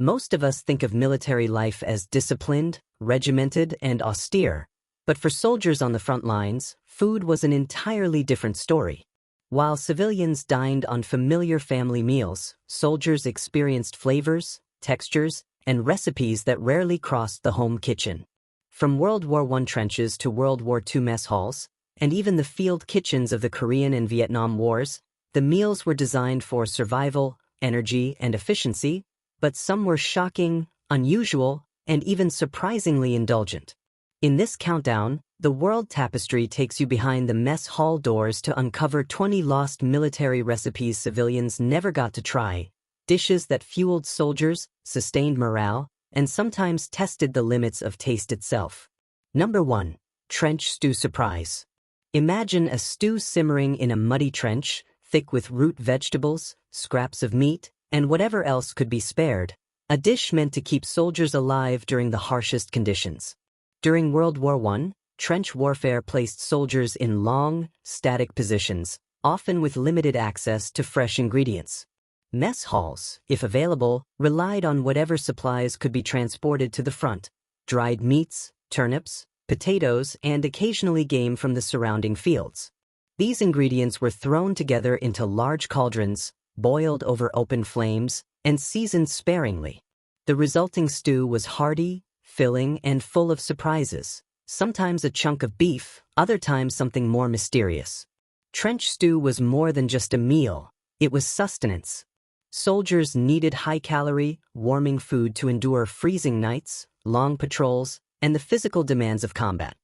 Most of us think of military life as disciplined, regimented, and austere, but for soldiers on the front lines, food was an entirely different story. While civilians dined on familiar family meals, soldiers experienced flavors, textures, and recipes that rarely crossed the home kitchen. From World War I trenches to World War II mess halls, and even the field kitchens of the Korean and Vietnam Wars, the meals were designed for survival, energy, and efficiency, but some were shocking, unusual, and even surprisingly indulgent. In this countdown, the World Tapestry takes you behind the mess hall doors to uncover 20 lost military recipes civilians never got to try, dishes that fueled soldiers, sustained morale, and sometimes tested the limits of taste itself. Number 1. Trench Stew Surprise. Imagine a stew simmering in a muddy trench, thick with root vegetables, scraps of meat, and whatever else could be spared, a dish meant to keep soldiers alive during the harshest conditions. During World War I, trench warfare placed soldiers in long, static positions, often with limited access to fresh ingredients. Mess halls, if available, relied on whatever supplies could be transported to the front: dried meats, turnips, potatoes, and occasionally game from the surrounding fields. These ingredients were thrown together into large cauldrons, boiled over open flames, and seasoned sparingly. The resulting stew was hearty, filling, and full of surprises, sometimes a chunk of beef, other times something more mysterious. Trench stew was more than just a meal, it was sustenance. Soldiers needed high-calorie, warming food to endure freezing nights, long patrols, and the physical demands of combat.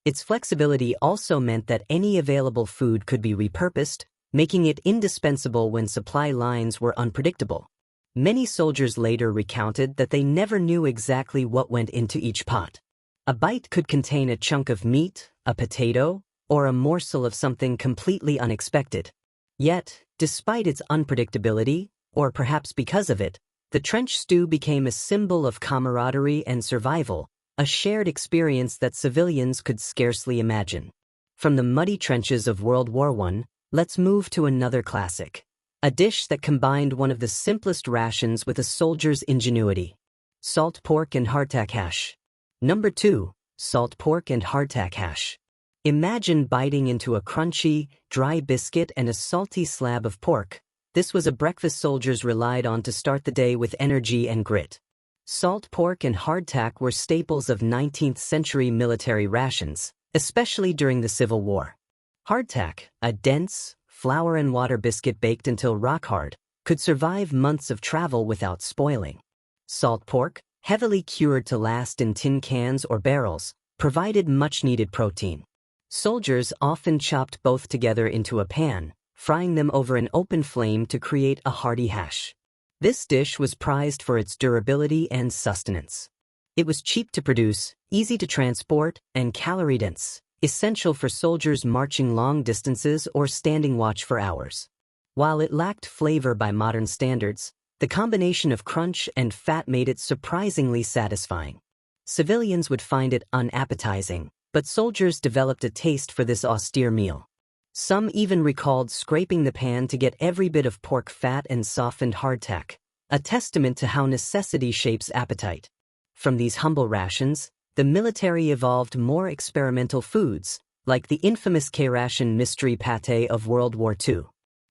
Its flexibility also meant that any available food could be repurposed, making it indispensable when supply lines were unpredictable. Many soldiers later recounted that they never knew exactly what went into each pot. A bite could contain a chunk of meat, a potato, or a morsel of something completely unexpected. Yet, despite its unpredictability, or perhaps because of it, the trench stew became a symbol of camaraderie and survival, a shared experience that civilians could scarcely imagine. From the muddy trenches of World War I, let's move to another classic. A dish that combined one of the simplest rations with a soldier's ingenuity: salt pork and hardtack hash. Number 2. Salt pork and hardtack hash. Imagine biting into a crunchy, dry biscuit and a salty slab of pork. This was a breakfast soldiers relied on to start the day with energy and grit. Salt pork and hardtack were staples of 19th-century military rations, especially during the Civil War. Hardtack, a dense, flour and water biscuit baked until rock-hard, could survive months of travel without spoiling. Salt pork, heavily cured to last in tin cans or barrels, provided much-needed protein. Soldiers often chopped both together into a pan, frying them over an open flame to create a hearty hash. This dish was prized for its durability and sustenance. It was cheap to produce, easy to transport, and calorie-dense, essential for soldiers marching long distances or standing watch for hours. While it lacked flavor by modern standards, the combination of crunch and fat made it surprisingly satisfying. Civilians would find it unappetizing, but soldiers developed a taste for this austere meal. Some even recalled scraping the pan to get every bit of pork fat and softened hardtack, a testament to how necessity shapes appetite. From these humble rations, the military evolved more experimental foods, like the infamous K-Ration mystery pate of World War II.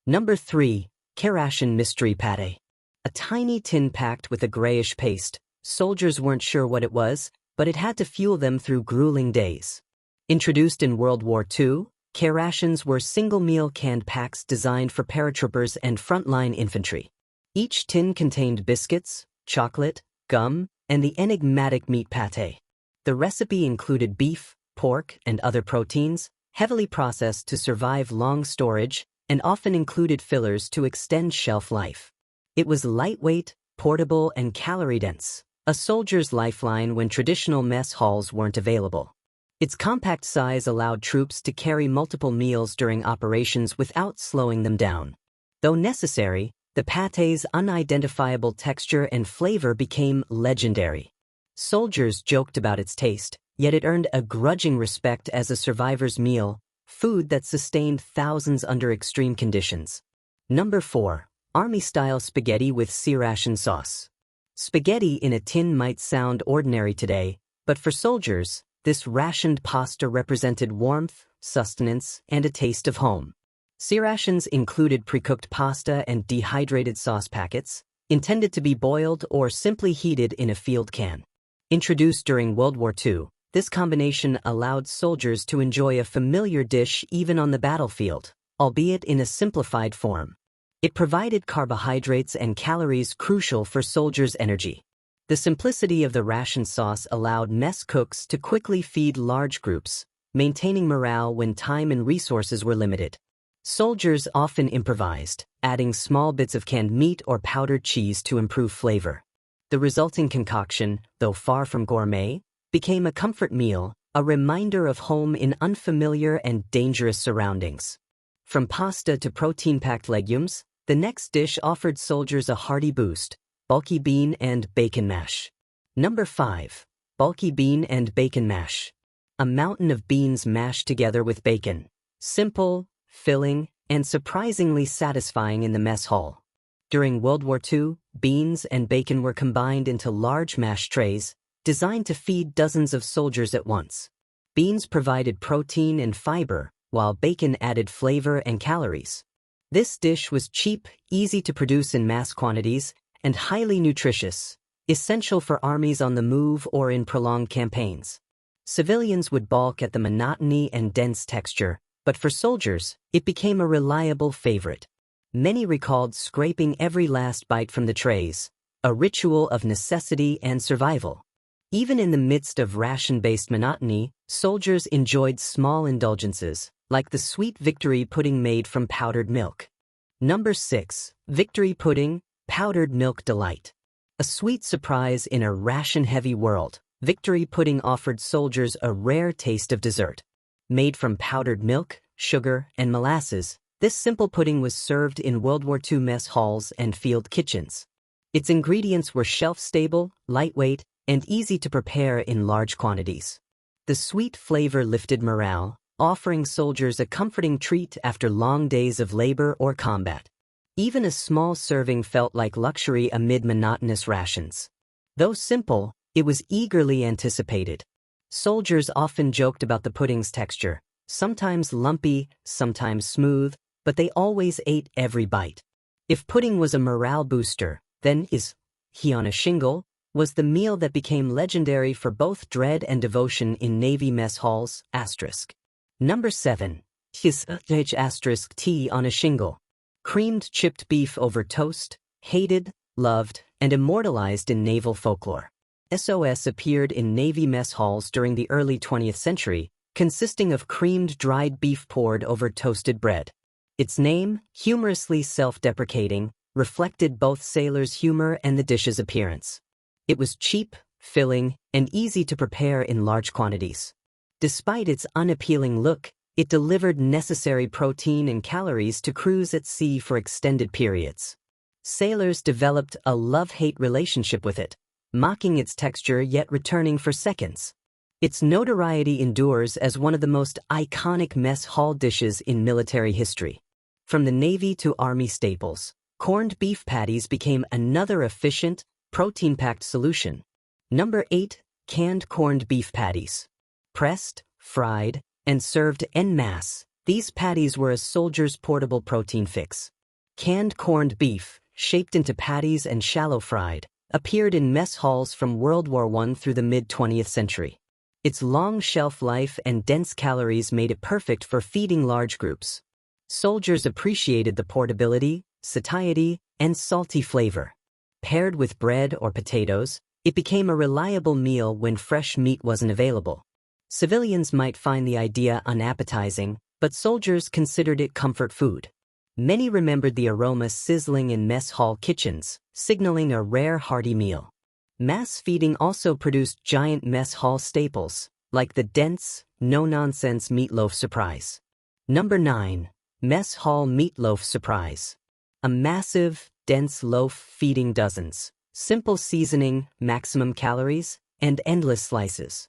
Number 3. K-Ration mystery pate. A tiny tin packed with a grayish paste. Soldiers weren't sure what it was, but it had to fuel them through grueling days. Introduced in World War II, K-Rations were single-meal canned packs designed for paratroopers and frontline infantry. Each tin contained biscuits, chocolate, gum, and the enigmatic meat pate. The recipe included beef, pork, and other proteins, heavily processed to survive long storage, and often included fillers to extend shelf life. It was lightweight, portable, and calorie-dense, a soldier's lifeline when traditional mess halls weren't available. Its compact size allowed troops to carry multiple meals during operations without slowing them down. Though necessary, the pate's unidentifiable texture and flavor became legendary. Soldiers joked about its taste, yet it earned a grudging respect as a survivor's meal, food that sustained thousands under extreme conditions. Number 4. Army-style spaghetti with C-Ration sauce. Spaghetti in a tin might sound ordinary today, but for soldiers, this rationed pasta represented warmth, sustenance, and a taste of home. C-rations included pre-cooked pasta and dehydrated sauce packets, intended to be boiled or simply heated in a field can. Introduced during World War II, this combination allowed soldiers to enjoy a familiar dish even on the battlefield, albeit in a simplified form. It provided carbohydrates and calories crucial for soldiers' energy. The simplicity of the ration sauce allowed mess cooks to quickly feed large groups, maintaining morale when time and resources were limited. Soldiers often improvised, adding small bits of canned meat or powdered cheese to improve flavor. The resulting concoction, though far from gourmet, became a comfort meal, a reminder of home in unfamiliar and dangerous surroundings. From pasta to protein-packed legumes, the next dish offered soldiers a hearty boost: bulky bean and bacon mash. Number 5. Bulky bean and bacon mash. A mountain of beans mashed together with bacon. Simple, filling, and surprisingly satisfying in the mess hall. During World War II, beans and bacon were combined into large mash trays, designed to feed dozens of soldiers at once. Beans provided protein and fiber, while bacon added flavor and calories. This dish was cheap, easy to produce in mass quantities, and highly nutritious, essential for armies on the move or in prolonged campaigns. Civilians would balk at the monotony and dense texture, but for soldiers, it became a reliable favorite. Many recalled scraping every last bite from the trays, a ritual of necessity and survival. Even in the midst of ration-based monotony, soldiers enjoyed small indulgences, like the sweet victory pudding made from powdered milk. Number 6. Victory pudding, powdered milk delight. A sweet surprise in a ration-heavy world, victory pudding offered soldiers a rare taste of dessert. Made from powdered milk, sugar, and molasses, this simple pudding was served in World War II mess halls and field kitchens. Its ingredients were shelf-stable, lightweight, and easy to prepare in large quantities. The sweet flavor lifted morale, offering soldiers a comforting treat after long days of labor or combat. Even a small serving felt like luxury amid monotonous rations. Though simple, it was eagerly anticipated. Soldiers often joked about the pudding's texture, sometimes lumpy, sometimes smooth, but they always ate every bite. If pudding was a morale booster, then he on a shingle was the meal that became legendary for both dread and devotion in Navy mess halls. Number 7. Tea on a shingle. Creamed chipped beef over toast, hated, loved, and immortalized in naval folklore. S.O.S appeared in Navy mess halls during the early 20th century, consisting of creamed dried beef poured over toasted bread. Its name, humorously self-deprecating, reflected both sailors' humor and the dish's appearance. It was cheap, filling, and easy to prepare in large quantities. Despite its unappealing look, it delivered necessary protein and calories to crews at sea for extended periods. Sailors developed a love-hate relationship with it, mocking its texture yet returning for seconds. Its notoriety endures as one of the most iconic mess hall dishes in military history. From the Navy to Army staples, corned beef patties became another efficient, protein-packed solution. Number 8. Canned corned beef patties. Pressed, fried, and served en masse, these patties were a soldier's portable protein fix. Canned corned beef, shaped into patties and shallow fried, appeared in mess halls from World War I through the mid-20th century. Its long shelf life and dense calories made it perfect for feeding large groups. Soldiers appreciated the portability, satiety, and salty flavor. Paired with bread or potatoes, it became a reliable meal when fresh meat wasn't available. Civilians might find the idea unappetizing, but soldiers considered it comfort food. Many remembered the aroma sizzling in mess hall kitchens, signaling a rare hearty meal. Mass feeding also produced giant mess hall staples, like the dense, no-nonsense meatloaf surprise. Number 9. Mess hall meatloaf surprise. A massive, dense loaf feeding dozens. Simple seasoning, maximum calories, and endless slices.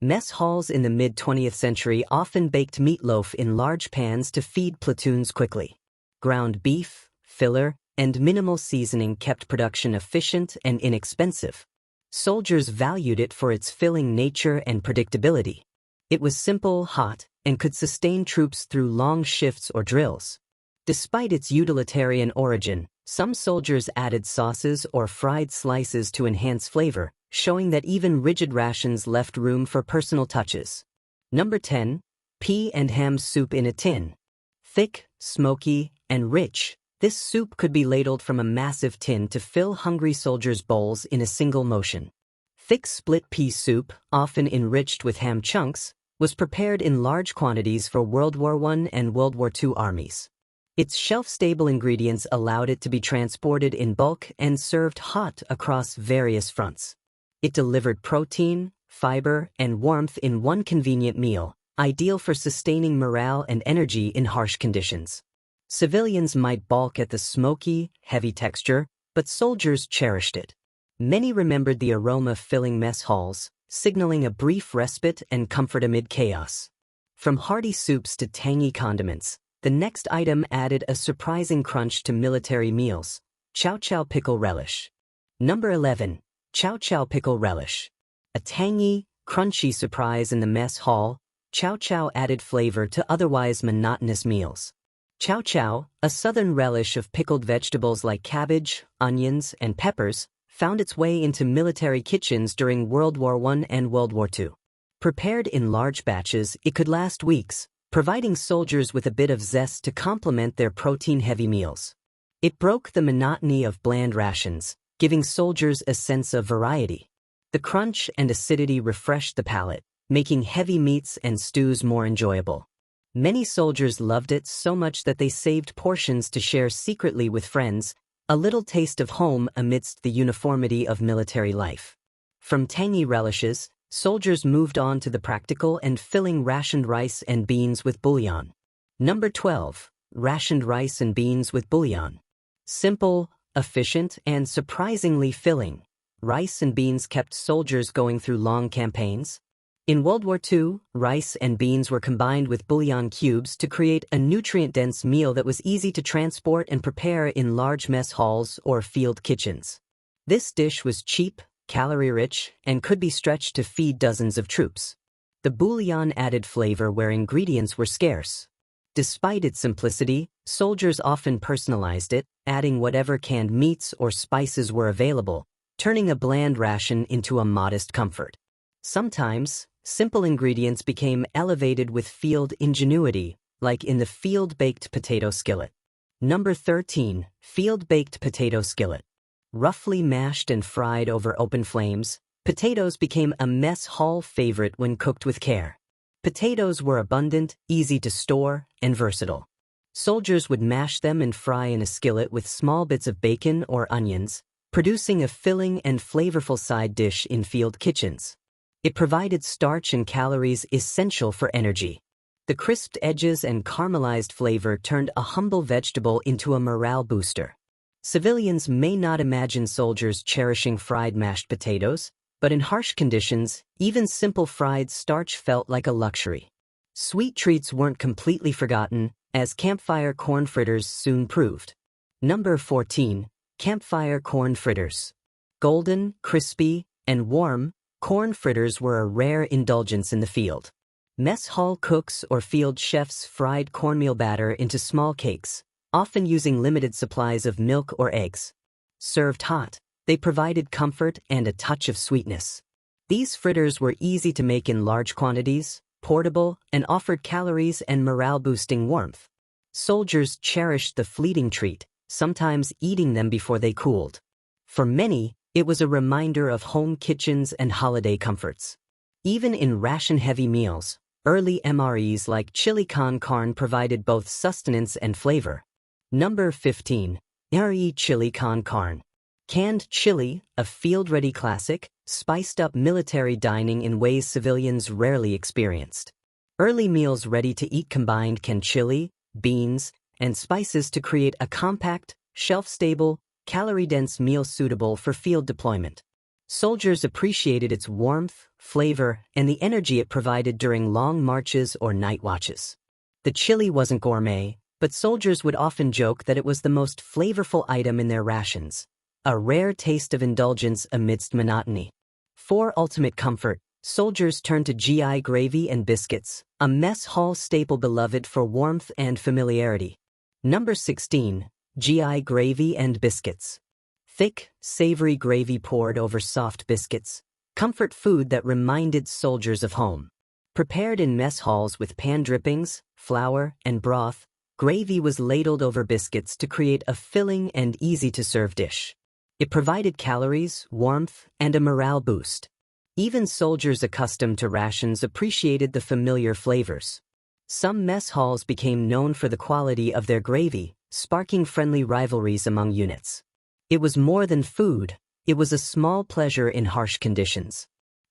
Mess halls in the mid-20th century often baked meatloaf in large pans to feed platoons quickly. Ground beef, filler, and minimal seasoning kept production efficient and inexpensive. Soldiers valued it for its filling nature and predictability. It was simple, hot, and could sustain troops through long shifts or drills. Despite its utilitarian origin, some soldiers added sauces or fried slices to enhance flavor, showing that even rigid rations left room for personal touches. Number 10. Pea and ham soup in a tin. Thick, smoky, and rich, this soup could be ladled from a massive tin to fill hungry soldiers' bowls in a single motion. Thick split pea soup, often enriched with ham chunks, was prepared in large quantities for World War I and World War II armies. Its shelf-stable ingredients allowed it to be transported in bulk and served hot across various fronts. It delivered protein, fiber, and warmth in one convenient meal, ideal for sustaining morale and energy in harsh conditions. Civilians might balk at the smoky, heavy texture, but soldiers cherished it. Many remembered the aroma filling mess halls, signaling a brief respite and comfort amid chaos. From hearty soups to tangy condiments, the next item added a surprising crunch to military meals: Chow Chow Pickle Relish. Number 11. Chow Chow Pickle Relish. A tangy, crunchy surprise in the mess hall, Chow Chow added flavor to otherwise monotonous meals. Chow Chow, a southern relish of pickled vegetables like cabbage, onions, and peppers, found its way into military kitchens during World War I and World War II. Prepared in large batches, it could last weeks, providing soldiers with a bit of zest to complement their protein-heavy meals. It broke the monotony of bland rations, giving soldiers a sense of variety. The crunch and acidity refreshed the palate, making heavy meats and stews more enjoyable. Many soldiers loved it so much that they saved portions to share secretly with friends, a little taste of home amidst the uniformity of military life. From tangy relishes, soldiers moved on to the practical and filling rationed rice and beans with bouillon. Number 12. Rationed rice and beans with bouillon. Simple, efficient, and surprisingly filling, rice and beans kept soldiers going through long campaigns. In World War II, rice and beans were combined with bouillon cubes to create a nutrient-dense meal that was easy to transport and prepare in large mess halls or field kitchens. This dish was cheap, calorie-rich, and could be stretched to feed dozens of troops. The bouillon added flavor where ingredients were scarce. Despite its simplicity, soldiers often personalized it, adding whatever canned meats or spices were available, turning a bland ration into a modest comfort. Sometimes, simple ingredients became elevated with field ingenuity, like in the field-baked potato skillet. Number 13. Field-baked potato skillet. Roughly mashed and fried over open flames, potatoes became a mess hall favorite when cooked with care. Potatoes were abundant, easy to store, and versatile. Soldiers would mash them and fry in a skillet with small bits of bacon or onions, producing a filling and flavorful side dish in field kitchens. It provided starch and calories essential for energy. The crisped edges and caramelized flavor turned a humble vegetable into a morale booster. Civilians may not imagine soldiers cherishing fried mashed potatoes, but in harsh conditions, even simple fried starch felt like a luxury. Sweet treats weren't completely forgotten, as campfire corn fritters soon proved. Number 14. Campfire corn fritters. Golden, crispy, and warm, corn fritters were a rare indulgence in the field. Mess hall cooks or field chefs fried cornmeal batter into small cakes, often using limited supplies of milk or eggs. Served hot, they provided comfort and a touch of sweetness. These fritters were easy to make in large quantities, portable, and offered calories and morale-boosting warmth. Soldiers cherished the fleeting treat, sometimes eating them before they cooled. For many, it was a reminder of home kitchens and holiday comforts. Even in ration-heavy meals, early MREs like chili con carne provided both sustenance and flavor. Number 15. MRE chili con carne. Canned chili, a field-ready classic, spiced up military dining in ways civilians rarely experienced. Early meals ready to eat combined canned chili, beans, and spices to create a compact, shelf-stable, calorie-dense meal suitable for field deployment. Soldiers appreciated its warmth, flavor, and the energy it provided during long marches or night watches. The chili wasn't gourmet, but soldiers would often joke that it was the most flavorful item in their rations, a rare taste of indulgence amidst monotony. For ultimate comfort, soldiers turned to GI gravy and biscuits, a mess hall staple beloved for warmth and familiarity. Number 16. GI gravy and biscuits. Thick, savory gravy poured over soft biscuits, comfort food that reminded soldiers of home. Prepared in mess halls with pan drippings, flour, and broth, gravy was ladled over biscuits to create a filling and easy-to-serve dish. It provided calories, warmth, and a morale boost. Even soldiers accustomed to rations appreciated the familiar flavors. Some mess halls became known for the quality of their gravy, sparking friendly rivalries among units. It was more than food, it was a small pleasure in harsh conditions.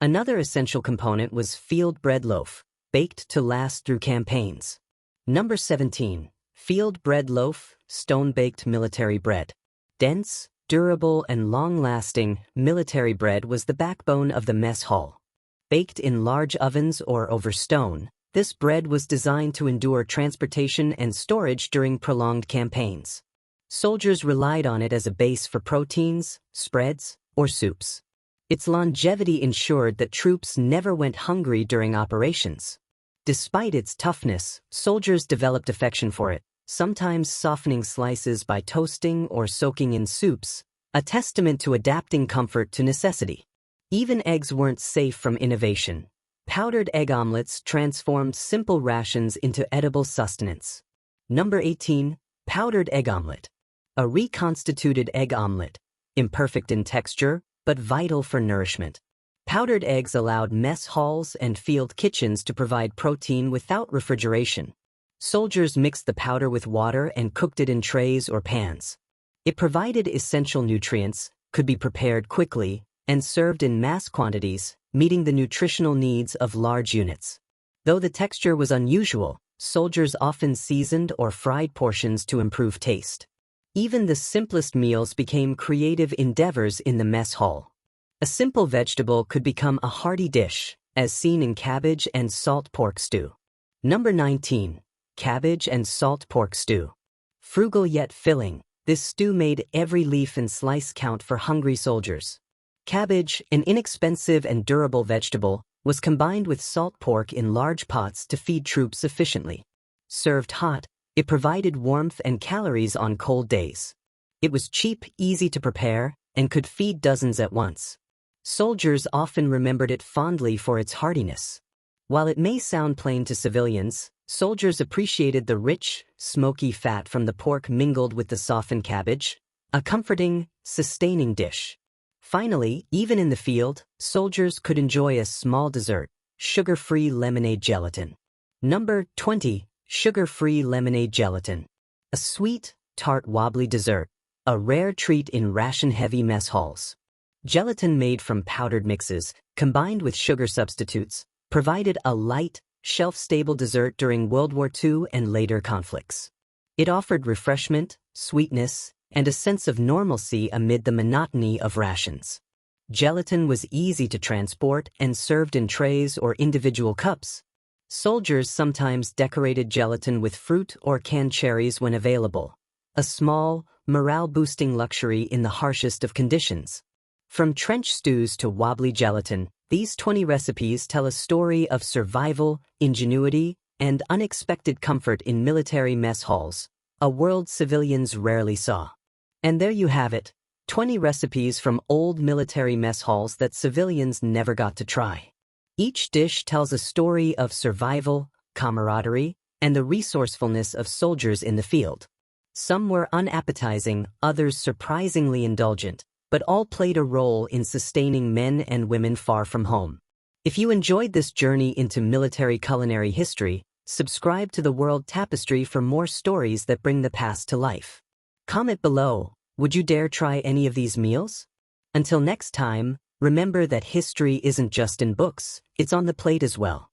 Another essential component was field bread loaf, baked to last through campaigns. Number 17. Field bread loaf, stone-baked military bread. Dense, durable, and long-lasting, military bread was the backbone of the mess hall. Baked in large ovens or over stone, this bread was designed to endure transportation and storage during prolonged campaigns. Soldiers relied on it as a base for proteins, spreads, or soups. Its longevity ensured that troops never went hungry during operations. Despite its toughness, soldiers developed affection for it, sometimes softening slices by toasting or soaking in soups, a testament to adapting comfort to necessity. Even eggs weren't safe from innovation. Powdered egg omelets transformed simple rations into edible sustenance. Number 18. Powdered egg omelet. A reconstituted egg omelet, imperfect in texture, but vital for nourishment. Powdered eggs allowed mess halls and field kitchens to provide protein without refrigeration. Soldiers mixed the powder with water and cooked it in trays or pans. It provided essential nutrients, could be prepared quickly, and served in mass quantities, meeting the nutritional needs of large units. Though the texture was unusual, soldiers often seasoned or fried portions to improve taste. Even the simplest meals became creative endeavors in the mess hall. A simple vegetable could become a hearty dish, as seen in cabbage and salt pork stew. Number 19. Cabbage and salt pork stew. Frugal yet filling, this stew made every leaf and slice count for hungry soldiers. Cabbage, an inexpensive and durable vegetable, was combined with salt pork in large pots to feed troops efficiently. Served hot, it provided warmth and calories on cold days. It was cheap, easy to prepare, and could feed dozens at once. Soldiers often remembered it fondly for its heartiness. While it may sound plain to civilians, soldiers appreciated the rich, smoky fat from the pork mingled with the softened cabbage, a comforting, sustaining dish. Finally, even in the field, soldiers could enjoy a small dessert, sugar-free lemonade gelatin. Number 20. Sugar-free lemonade gelatin. A sweet, tart wobbly dessert, a rare treat in ration-heavy mess halls. Gelatin made from powdered mixes, combined with sugar substitutes, provided a light, shelf-stable dessert during World War II and later conflicts. It offered refreshment, sweetness, and a sense of normalcy amid the monotony of rations. Gelatin was easy to transport and served in trays or individual cups. Soldiers sometimes decorated gelatin with fruit or canned cherries when available, a small, morale-boosting luxury in the harshest of conditions. From trench stews to wobbly gelatin, these 20 recipes tell a story of survival, ingenuity, and unexpected comfort in military mess halls, a world civilians rarely saw. And there you have it, 20 recipes from old military mess halls that civilians never got to try. Each dish tells a story of survival, camaraderie, and the resourcefulness of soldiers in the field. Some were unappetizing, others surprisingly indulgent, but all played a role in sustaining men and women far from home. If you enjoyed this journey into military culinary history, subscribe to the World Tapestry for more stories that bring the past to life. Comment below, would you dare try any of these meals? Until next time, remember that history isn't just in books, it's on the plate as well.